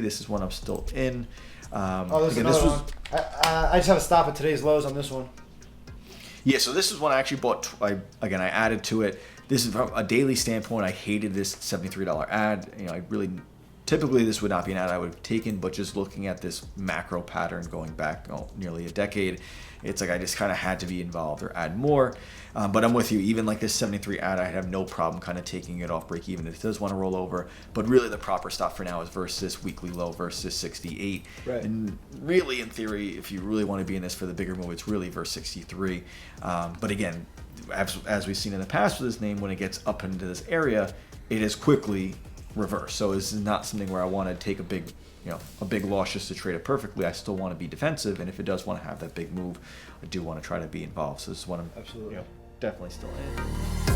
This is one I'm still in. This is another one. I just have to stop at today's lows on this one. Yeah, so this is one I actually bought. I added to it. This is from a daily standpoint. I hated this $73 ad. Typically this would not be an ad I would have taken, but just looking at this macro pattern going back nearly a decade, it's like I just kind of had to be involved or add more. But I'm with you. Even like this 73 ad, I have no problem kind of taking it off break even if it does want to roll over. But really the proper stop for now is versus weekly low versus 68. Right. And really, in theory, if you really want to be in this for the bigger move, it's really versus 63. But again, as we've seen in the past with this name, when it gets up into this area, it is quickly reversed. So this is not something where I want to take a big loss just to trade it perfectly. I still want to be defensive, and if it does want to have that big move, I do want to try to be involved. So this is one I'm absolutely definitely still in.